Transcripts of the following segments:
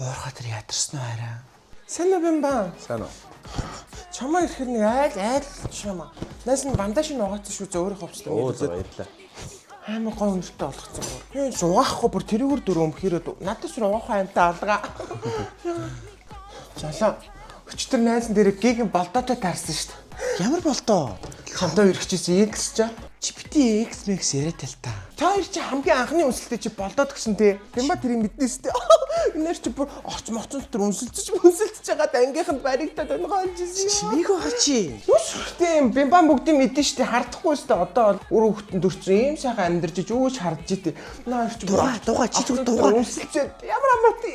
Уурхатар ядарсан уу хараа. Сайн уу Бямба? Сайн уу? Чамаа ирэхээр нэг айл чамаа. Наас нь бандаж нь угаацсан шүү зөө өөрөө хувцтай. Оо за баярлалаа. Амар гой өнөртэй болгоцсон гоо. Юу угаахгүй бүр тэрүүгээр дөрөв өмхөрөөд надад ч угаах аймтай алгаа. Жолоо. Өчтөр найзан дээр гигийн болдоотой таарсан шүү дээ. Ямар болдоо? Хамтаа ирэхчихсэн X ч. Чи бити X Max яриад л та. Та хоёр чи хамгийн анхны үнсэлтэй чи болдоод гсэн тий. Бямба тэрийг мэднэс тий. Энээр чи бүр оч моцон дотор үнсэлцэж байгаа ангийнханд баригдаад өнгөөлж ирсэн. Чимээгөө хачи. Юус хэрэгтэй юм. Бямба бүгдийг мэдэн штэ хардахгүй штэ одоо өөр хүүхдэн төрсөн ийм сайхан амьдарч юуж хардж итэй. Наа чи Дугаа чи зүг дугаа. үнсэлчээд ямар амаа тий.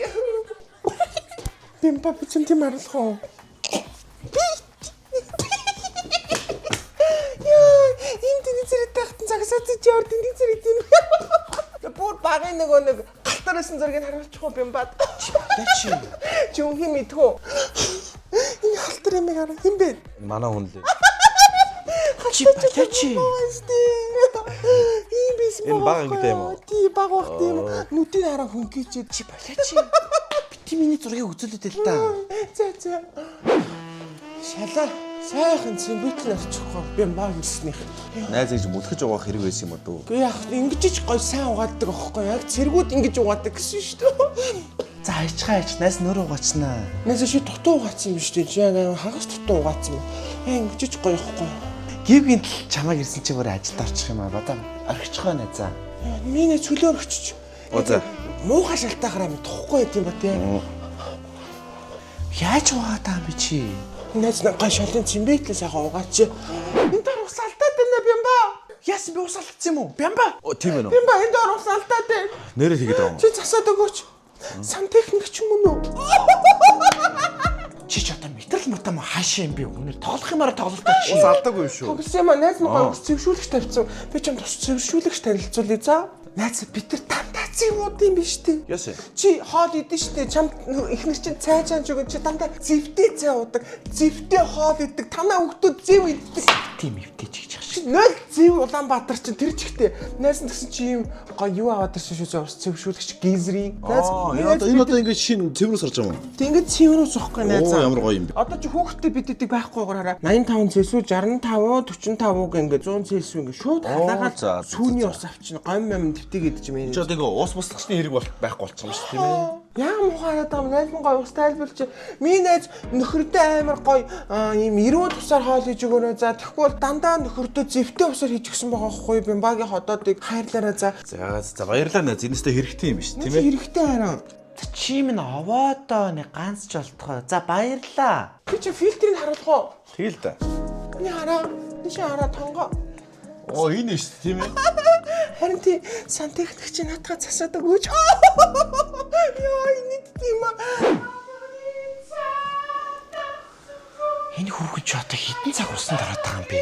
Бямба бичин тийм арилах уу? Ийм тэний зэрэг тахтан цагсаад чи яар тэний зэрэг тийм. Бүр багын нэг галтараас зургийг харуулчих уу Бямбад. Дэчи. Чи үнхий мэдхүү. Энэ халтар юм яа хэм бэ? Манай хүн лээ. Чи дэчи. Ийм биш Энэ баг ангитай юм уу? Тий баг баг тийм. Нүдийг хараа хөнгөчээд Чи болооч. Бити миний зургийг үзүүлээд л та. За. Шалаа. Сайхан цэмбэтл авчихгүй Бямба хэлснийх. Найз гэж мүлхэж угаах хэрэг байсан юм уу дөө? Гэ яах ингэж гоё сайн угаадаг аахгүй яг цэргүүд ингэж угаадаг гэсэн шүү дээ. За хайчхаач найс нөр угаачнаа. Нэсэ чи дутуу угаацсан юм шүү дээ. Чи яг хагас дутуу угаацсан юм. Ингэж гоё ихгүй. Гівгийн тал чамайг ирсэн чи бүр ажилд орчих юм аа бодоо. Орхичихоо найзаа. Миний чөлөөр өччих. Оо за. Муухай шалтгаахаар амь тухгүй байт юм ба тий. Яаж угаа таа би чи? Нэс нэг гай шалын цэмбэтлээ сайхан угаач. Энд дор ус алдаад байна Бямба. Яасан би ус алдсан юм уу? Бямба. Оо тийм ээ нөө. Бямба энэ дор ус алдаад байна. Нэрээ хийгээд байгаа юм. Чи засаад өгөөч. Сантехник ч юм уу? Чи ч одоо метрл мутам хаашаа юм би өнөр тоглох юмараа тоглолтоо чи. Ус алдаагүй шүү. Тэгсэн юм найз маа ус зэвшүүлэгч тавьсан. Би ч юм тус зэвшүүлэгч танилцуулъя за. Найз бид нар тантац юм уу юм биш үү? Яасан? Чи хоол идэн штэ чам ихнэр чинь цай чаанч өгөн чи дандаа зэвтэй цай уудаг. Зэвтэй хоол идэг. Танаа хүүхдүүд зэв иддэг. Тийм эвтэй чигч Чи 0 зэв Улаанбаатар чинь тэр чигтээ. Найз нь гэсэн чи юм гоё юу аваад ирсэн шүү ус зэвшүүлэгч гизрийн. Энэ одоо ингэ шинэ цэврээс орж байгаа юм. Тэнгэж цэврүүс واخгүй найз. Оо ямар гоё юм бэ. Одоо чи хүүхдтэй бид идэг байхгүйгээр хараа. 85 Цельсиус 65 45-г ингээ 100 Цельсиус ингээ шууд халаагаад сүүний ус авчихна. Гом юм твтэйгээд ч юм. Чи одоо ингэ ус буслагчны хэрэг байхгүй болчихсон юм шүү тийм ээ. Яа мухаараад байгаа найз мань гоё ус тайлбарч. Миний найз нөхөрдөө амар гоё ийм эрүүл усаар хоол хийж өгөөрэй. За тэгэхгүй бол дандаа нөхөрдөө зэвтэй усаар хийж өгсөн байгаа байхгүй Бямбагийн хотоодыг хайрлаарай за. За баярлалаа найз. Энэстэй хэрэгтэй юм шүү тийм ээ. Хэрэгтэй хараа. Чи минь овоодоо нэг ганц ч болтгоо. За баярлаа. Би чи фильтрийг харуулах уу? Тэгэл да. Эний хараа. Тийш хараа тонго. Оо энэ шүү тийм ээ. Харин тий сантехник чи наатаа засаад өгөөч. Яа энэ тийм аа. Энэ хүүхэд ч одоо хитэн цаг усан дараад байгаа юм бэ?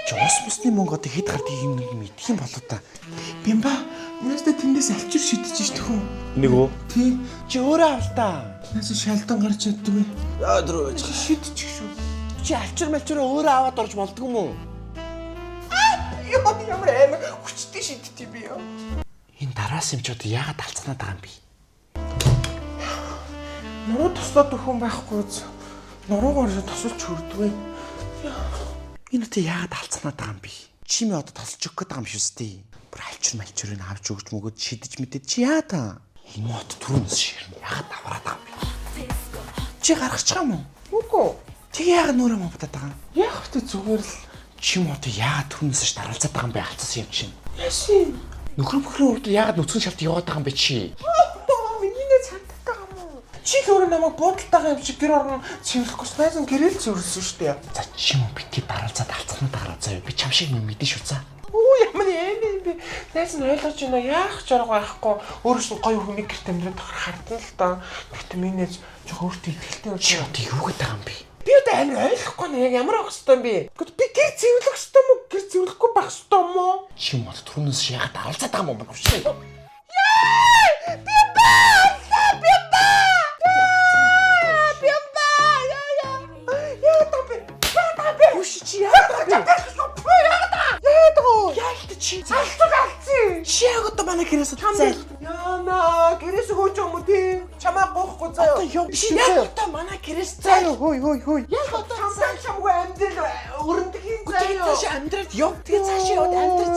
Чи ус мусны мөнгө одоо хэд гардыг юм нэг мэдх юм болоо та. Бямба наастаа тэндээс алчир шидэж ш төхөө. Нэг үү? Тий. Чи өөрөө авалтаа. Наасаа шалдан гарч яддаг. Аа дөрөв. Чи шидчих шүү. Чи алчир малчираа өөрөө аваад орж болдгоо юм уу? Яа ямар амар хүчтэй шидтий би ёо. Энэ дараас юм ч одоо яагаад алцнаад байгаа юм бэ? Нуруу туслаад өхөн байхгүй үз. Нуруугаар тосолч хүрдгүй. Энэ одоо яагаад алцнаад байгаа юм бэ? Чи минь одоо тосолж өгөх гээд байгаа юм шүү дээ. Бүр алчир малчирыг авч өгч мөгөд шидэж мэдээд чи яа та? Энэ мод түрүүнээс ширнэ. Яагаад давраад байгаа юм бэ? Чи гаргачих юм уу? Үгүй. Тэг яагаад нүрэ мовдаад байгаа юм? Яг хөтө зүгээр л Чи м одоо яагаад түрүүнээс ш даралцаад байгаа юм бэ алцсан юм чинь? яшин. Нөхөр бөхрийн урд яагаад нүцгэн шалт яваад байгаа юм бэ чи? Минийгээ цантдаг юм уу? Чи л өөрөө намайг буудалтайгаа юм шиг гэр орно цэвэрлэхгүй найзан гэрэл цэвэрлсэн шүү дээ. За чи м бити даралцаад алцсан дараа заяа би чам шиг юм мэдэн шүү за. Оо ямар юм бэ? Найз нь ойлгож байна яах ч арга байхгүй. Өөрөөс нь гоё хүнийг гэрт амьдраад хардсан л та. Гэтэ миний найз жоо өөртөө ихтэй Чи одоо юу гэдэг юм бэ? би одоо амар ойлгохгүй нэ яг ямар авах хэвээр юм бэ? Гэхдээ би гэр цэвэрлэх хэвээр юм уу? Гэр цэвэрлэхгүй байх хэвээр юм уу? Чи м одоо түрүүнээс яагаад даралцаад байгаа юм бэ? Шээ. Чи яг одоо манай гэрээс зайл. Яна гэрээс хөөж юм уу тий? Чамаа гоох байхгүй заяа. Одоо яв. Яг одоо манай гэрээс заяа. Хөөе. Яг одоо хамсаа чамгүй амьдрал өрөндгийн заяа. Цааш амьдрал яв. Тэгээ цаашаа яваад амьдрал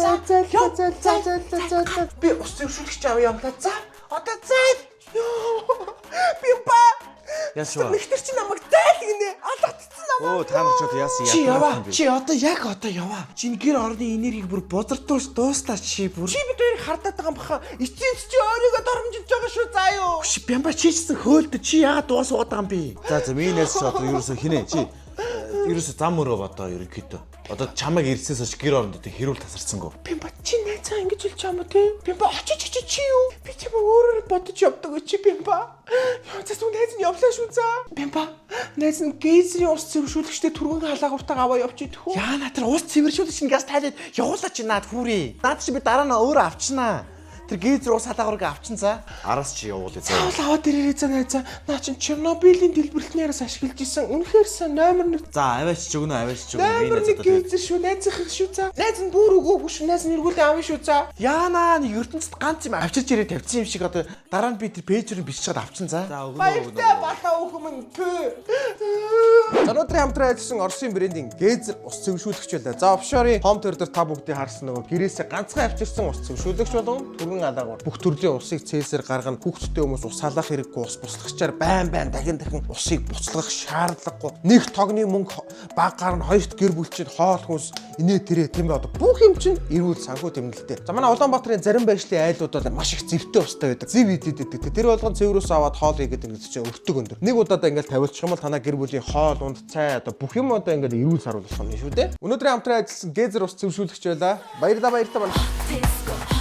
За. Би ус зөвшөөрөх чам юм та. За. Одоо заа. Би ба. Яшаа. Мэгтэр чи намайг зайл гинэ. Алгацсан намайг. Оо та нар ч одоо яасан Чи яваа. Чи одоо яг одоо яваа. Чиний гэр орны энергийг бүр бозартуус дуустаа чи бүр. Чи бид хоёрыг хардаад байгаа юм баха. Эцээс чи өөрийгөө доромжилж байгаа шүү заа юу. Чи бямба чийсэн хөөлдө чи яагаад дуус суугаад байгаа юм бэ? За миний найз ч одоо ерөөсө хинэ чи ерөөсө зам өрөө одоо ерөнхийдөө. Одоо чамайг ирсээс хойш гэр оронд одоо хэрүүл тасарсангүй. Би ба чи найзаа ингэж хэлж байгаа юм те. Би ба очиж чи юу? Би ч юм өөрөөр бодож явдаг чи би ба. Яа цэс үн найз нь явлаа шүү заа. Би ба найз нь гейзрийн ус зөвшөөрлөгчтэй түргэн халаагууртаа аваа явчих тхүү. Яа натар уус цэвэршүүлэгч газ тайлаад явуулаа чи наад хүүрээ. Наад чи би дараа нь өөрөө авчнаа. Тэр гейзер ус халаагуурыг авчин за. Араас чи явуулъя заа. Заавал аваад ирээрээ за найзаа. Наа чин Чернобылийн дэлбэрлэлнээс ашиглаж исэн үнэхээр сайн номер 1. За аваач ч өгнө. Номер 1 гейзер шүү. Найзынх шүү за. Найз нь бүр өгөөгүй шүү. Найз нь эргүүлээ авна шүү за. Яанаа нэг ертөнцид ганц юм авчирч ирээ тавьсан юм шиг одоо дараа нь би тэр пэйжээр бичиж чад авчин за. За өгнө. Баяртай балаа өгмөн пэ. За өнөөдөр хамтран ажилласан Оросын брендинг гейзер ус зөвшөөрлөгч байлаа. За офшорын хом төр дээр та бүгдийг харсан нөгөө гэрээсээ ганцхан авчирсан ус зөвшөөрлөгч болгон түргэн алаагуур бүх төрлийн усыг цээсээр гаргана. Хүүхдтэй хүмүүс ус салах хэрэггүй, ус буслагчаар байн дахин усыг буцалгах шаардлагагүй. Нэг тогны мөнгө баг гарна, хоёрт гэр бүлчид хоол хүнс инээ тэрэ тийм бай одоо бүх юм чинь эрүүл санхүү тэмнэлтэй. За манай Улаанбаатарын зарим байшлийн айлуудад маш их зэвтэй устай байдаг. Зэв идэдэг. Тэр болгон цэврүүс аваад хоол игээд ингэж чинь өртөг өндөр. Нэг удаадаа ингээл тавилчих юм бол танаа гэр бүлийн хоол унд цай одоо бүх юм одоо ингээл эрүүл саруулах юм шүү дээ. Өнөөдрийн хамтран ажилласан гейзер ус зөвшөөрлөгч байлаа. Баярлалаа.